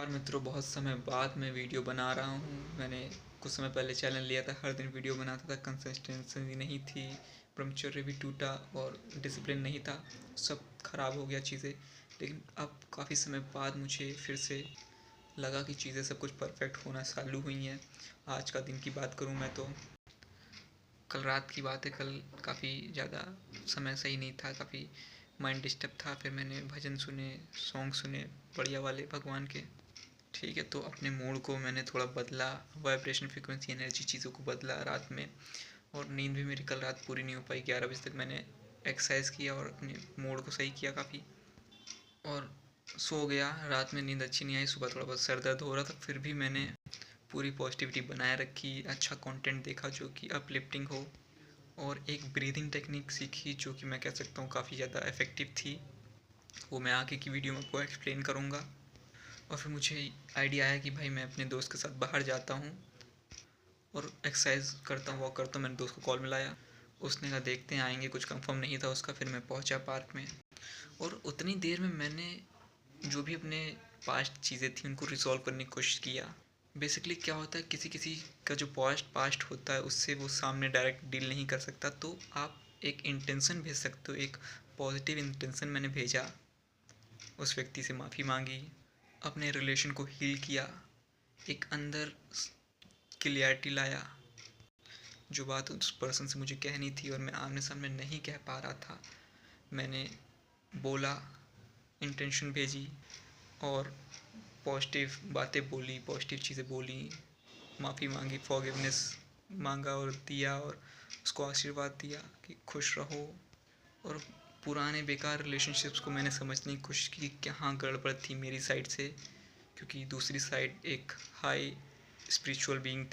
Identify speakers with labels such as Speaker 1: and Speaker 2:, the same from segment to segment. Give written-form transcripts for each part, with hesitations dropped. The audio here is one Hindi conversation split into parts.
Speaker 1: मित्रों, बहुत समय बाद मैं वीडियो बना रहा हूँ। मैंने कुछ समय पहले चैलेंज लिया था, हर दिन वीडियो बनाता था। कंसिस्टेंसी नहीं थी, ब्रह्मचर्य भी टूटा और डिसिप्लिन नहीं था, सब खराब हो गया चीज़ें। लेकिन अब काफ़ी समय बाद मुझे फिर से लगा कि चीज़ें सब कुछ परफेक्ट होना चालू हुई हैं। आज का दिन की बात करूँ मैं तो कल रात की बात है। कल काफ़ी ज़्यादा समय सही नहीं था, काफ़ी माइंड डिस्टर्ब था। फिर मैंने भजन सुने, सॉन्ग सुने बढ़िया वाले भगवान के। ठीक है, तो अपने मूड को मैंने थोड़ा बदला, वाइब्रेशन, फ्रिक्वेंसी, एनर्जी चीज़ों को बदला रात में। और नींद भी मेरी कल रात पूरी नहीं हो पाई। 11 बजे तक मैंने एक्सरसाइज किया और अपने मूड को सही किया काफ़ी, और सो गया। रात में नींद अच्छी नहीं आई, सुबह थोड़ा बहुत सर दर्द हो रहा था, फिर भी मैंने पूरी पॉजिटिविटी बनाए रखी। अच्छा कंटेंट देखा जो कि अपलिफ्टिंग हो, और एक ब्रीदिंग टेक्निक सीखी जो कि मैं कह सकता हूँ काफ़ी ज़्यादा इफ़ेक्टिव थी। वो मैं आगे की वीडियो में आपको एक्सप्लेन करूँगा। और फिर मुझे आइडिया आया कि भाई मैं अपने दोस्त के साथ बाहर जाता हूँ और एक्सरसाइज करता हूँ, वॉक करता हूँ। मैंने दोस्त को कॉल मिलाया, उसने कहा देखते हैं आएंगे, कुछ कंफर्म नहीं था उसका। फिर मैं पहुँचा पार्क में, और उतनी देर में मैंने जो भी अपने पास्ट चीज़ें थी उनको रिजॉल्व करने की कोशिश किया। बेसिकली क्या होता है, किसी किसी का जो पास्ट होता है उससे वो सामने डायरेक्ट डील नहीं कर सकता, तो आप एक इंटेंशन भेज सकते हो। एक पॉजिटिव इंटेंशन मैंने भेजा, उस व्यक्ति से माफ़ी मांगी, अपने रिलेशन को हील किया, एक अंदर क्लियरिटी लाया। जो बात उस पर्सन से मुझे कहनी थी और मैं आमने सामने नहीं कह पा रहा था, मैंने बोला, इंटेंशन भेजी और पॉजिटिव बातें बोली, पॉजिटिव चीज़ें बोली, माफ़ी मांगी, फॉरगिवनेस मांगा और दिया, और उसको आशीर्वाद दिया कि खुश रहो। और पुराने बेकार रिलेशनशिप्स को मैंने समझने की कोशिश की कि कहाँ गड़बड़ थी मेरी साइड से, क्योंकि दूसरी साइड एक हाई स्पिरिचुअल बीइंग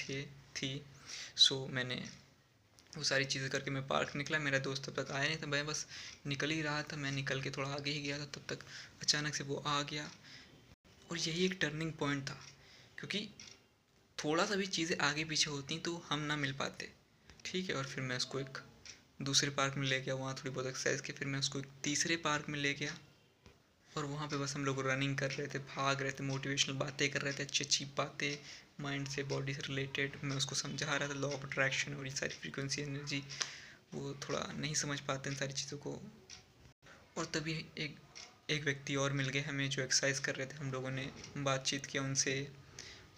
Speaker 1: थी। सो मैंने वो सारी चीज़ें करके मैं पार्क निकला। मेरा दोस्त तब तक आया नहीं था, मैं बस निकल ही रहा था। मैं निकल के थोड़ा आगे ही गया था, तब तक अचानक से वो आ गया। और यही एक टर्निंग पॉइंट था, क्योंकि थोड़ा सा भी चीज़ें आगे पीछे होती तो हम ना मिल पाते। ठीक है, और फिर मैं उसको एक दूसरे पार्क में ले गया, वहाँ थोड़ी बहुत एक्सरसाइज की। फिर मैं उसको एक तीसरे पार्क में ले गया, और वहाँ पे बस हम लोग रनिंग कर रहे थे, भाग रहे थे, मोटिवेशनल बातें कर रहे थे, अच्छी अच्छी बातें माइंड से, बॉडी से रिलेटेड। मैं उसको समझा रहा था लॉ ऑफ अट्रैक्शन और ये सारी फ्रीक्वेंसी, एनर्जी। वो थोड़ा नहीं समझ पाते इन सारी चीज़ों को। और तभी एक एक व्यक्ति और मिल गए हमें जो एक्सरसाइज कर रहे थे। हम लोगों ने बातचीत किया उनसे,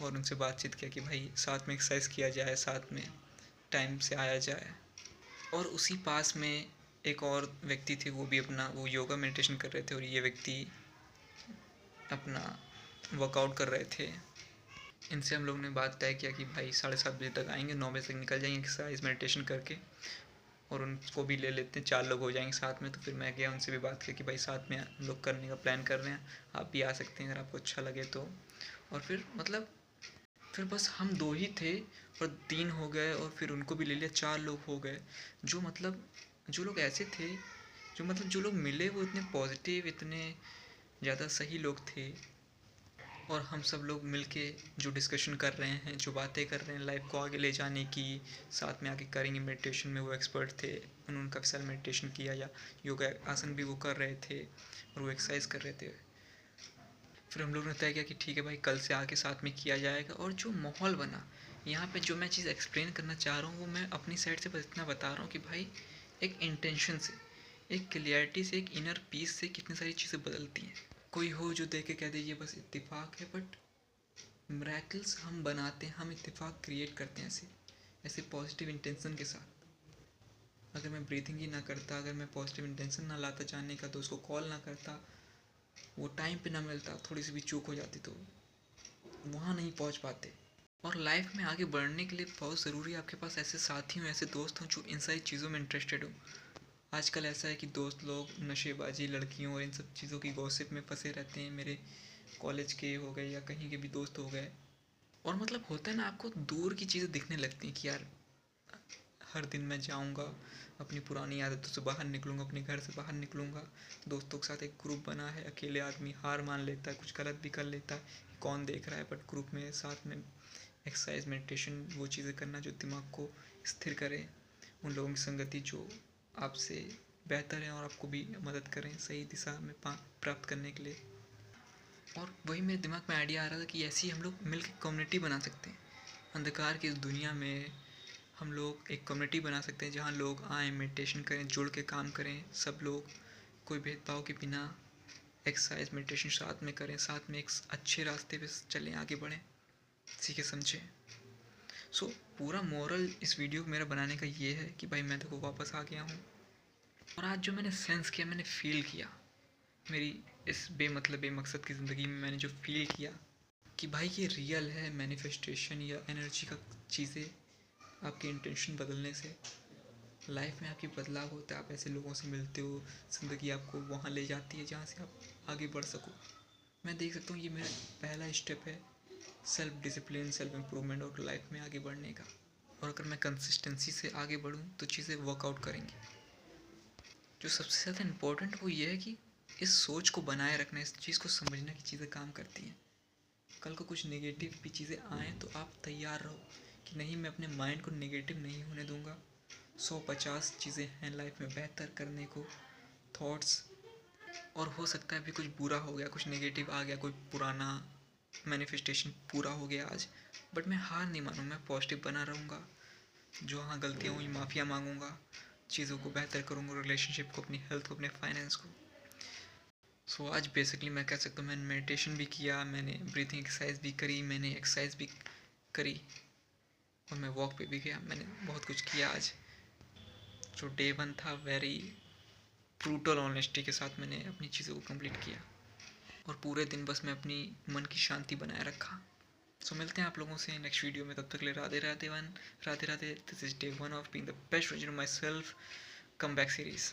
Speaker 1: और उनसे बातचीत किया कि भाई साथ में एक्सरसाइज किया जाए, साथ में टाइम से आया जाए। और उसी पास में एक और व्यक्ति थे, वो भी अपना वो योगा मेडिटेशन कर रहे थे, और ये व्यक्ति अपना वर्कआउट कर रहे थे। इनसे हम लोग ने बात तय किया कि भाई 7:30 बजे तक आएंगे, 9 बजे तक निकल जाएंगे एक्सरसाइज मेडिटेशन करके, और उनको भी ले लेते हैं, 4 लोग हो जाएंगे साथ में। तो फिर मैं गया, उनसे भी बात की कि भाई साथ में हम लोग करने का प्लान कर रहे हैं, आप भी आ सकते हैं अगर आपको अच्छा लगे तो। और फिर मतलब फिर बस हम 2 ही थे, और 3 हो गए, और फिर उनको भी ले लिया, 4 लोग हो गए। जो मतलब जो लोग ऐसे थे, जो लोग मिले वो इतने पॉजिटिव, इतने ज़्यादा सही लोग थे। और हम सब लोग मिलके जो डिस्कशन कर रहे हैं, जो बातें कर रहे हैं लाइफ को आगे ले जाने की, साथ में आगे करेंगे मेडिटेशन में। वो एक्सपर्ट थे, उन्होंने काफ़ी सारा मेडिटेशन किया, या योगा आसन भी वो कर रहे थे, और वो एक्सरसाइज कर रहे थे। फिर हम लोग ने तय किया कि ठीक है भाई, कल से आके साथ में किया जाएगा। और जो माहौल बना यहाँ पे, जो मैं चीज़ एक्सप्लेन करना चाह रहा हूँ वो मैं अपनी साइड से बस इतना बता रहा हूँ कि भाई एक इंटेंशन से, एक क्लियरिटी से, एक इनर पीस से कितनी सारी चीज़ें बदलती हैं। कोई हो जो देख के कह दे ये बस इत्तेफाक है, बट मिरेकल्स हम बनाते हैं, हम इत्तेफाक क्रिएट करते हैं ऐसे ऐसे पॉजिटिव इंटेंशन के साथ। अगर मैं ब्रीथिंग ही ना करता, अगर मैं पॉजिटिव इंटेंशन ना लाता जानने का, तो उसको कॉल ना करता, वो टाइम पे ना मिलता, थोड़ी सी भी चूक हो जाती तो वहाँ नहीं पहुँच पाते। और लाइफ में आगे बढ़ने के लिए बहुत ज़रूरी है आपके पास ऐसे साथी हों, ऐसे दोस्त हों जो इन सारी चीज़ों में इंटरेस्टेड हो। आजकल ऐसा है कि दोस्त लोग नशेबाजी, लड़कियों और इन सब चीज़ों की गॉसिप में फंसे रहते हैं। मेरे कॉलेज के हो गए या कहीं के भी दोस्त हो गए, और मतलब होता है ना, आपको दूर की चीज़ें दिखने लगती हैं कि यार हर दिन मैं जाऊंगा, अपनी पुरानी आदतों से बाहर निकलूंगा, अपने घर से बाहर निकलूंगा। दोस्तों के साथ एक ग्रुप बना है, अकेले आदमी हार मान लेता है, कुछ गलत भी कर लेता है, कौन देख रहा है। बट ग्रुप में साथ में एक्सरसाइज, मेडिटेशन, वो चीज़ें करना जो दिमाग को स्थिर करें, उन लोगों की संगति जो आपसे बेहतर है और आपको भी मदद करें सही दिशा में प्राप्त करने के लिए। और वही मेरे दिमाग में आइडिया आ रहा था कि ऐसे ही हम लोग मिल के कम्युनिटी बना सकते हैं। अंधकार की इस दुनिया में हम लोग एक कम्युनिटी बना सकते हैं जहाँ लोग आएँ, मेडिटेशन करें, जुड़ के काम करें, सब लोग कोई भेदभाव के बिना एक्सरसाइज मेडिटेशन साथ में करें, साथ में एक अच्छे रास्ते पे चलें, आगे बढ़ें, सीखे समझें। सो पूरा मोरल इस वीडियो को मेरा बनाने का ये है कि भाई मैं देखो वापस आ गया हूँ, और आज जो मैंने सेंस किया, मैंने फील किया मेरी इस बेमतलब बेमकसद की ज़िंदगी में, मैंने जो फील किया कि भाई ये रियल है। मैनिफेस्टेशन या एनर्जी का चीज़ें आपके इंटेंशन बदलने से लाइफ में आपकी बदलाव होता है। आप ऐसे लोगों से मिलते हो, ज़िंदगी आपको वहाँ ले जाती है जहाँ से आप आगे बढ़ सको। मैं देख सकता हूँ ये मेरा पहला स्टेप है सेल्फ डिसिप्लिन, सेल्फ इम्प्रूवमेंट और लाइफ में आगे बढ़ने का। और अगर मैं कंसिस्टेंसी से आगे बढ़ूँ तो चीज़ें वर्कआउट करेंगी। जो सबसे ज़्यादा इम्पोर्टेंट वो ये है कि इस सोच को बनाए रखना, इस चीज़ को समझना कि चीज़ें काम करती हैं। कल को कुछ नेगेटिव भी चीज़ें आएँ तो आप तैयार रहो कि नहीं, मैं अपने माइंड को नेगेटिव नहीं होने दूंगा। 150 चीज़ें हैं लाइफ में बेहतर करने को, थॉट्स। और हो सकता है अभी कुछ बुरा हो गया, कुछ नेगेटिव आ गया, कोई पुराना मैनिफेस्टेशन पूरा हो गया आज, बट मैं हार नहीं मानूँ, मैं पॉजिटिव बना रहूँगा। जो हाँ गलतियाँ हुई माफ़िया मांगूंगा, चीज़ों को बेहतर करूँगा, रिलेशनशिप को, अपनी हेल्थ को, अपने फाइनेंस को। सो आज बेसिकली मैं कह सकता हूँ मैंने मेडिटेशन भी किया, मैंने ब्रीथिंग एक्सरसाइज भी करी, मैंने एक्सरसाइज भी करी, और मैं वॉक पे भी गया। मैंने बहुत कुछ किया आज। जो डे 1 था वेरी ब्रूटल ऑनेस्टी के साथ मैंने अपनी चीज़ों को कंप्लीट किया, और पूरे दिन बस मैं अपनी मन की शांति बनाए रखा। सो मिलते हैं आप लोगों से नेक्स्ट वीडियो में। तब तक ले Radhe Radhe one, Radhe Radhe. This is day 1 of being the best version of my self come back series.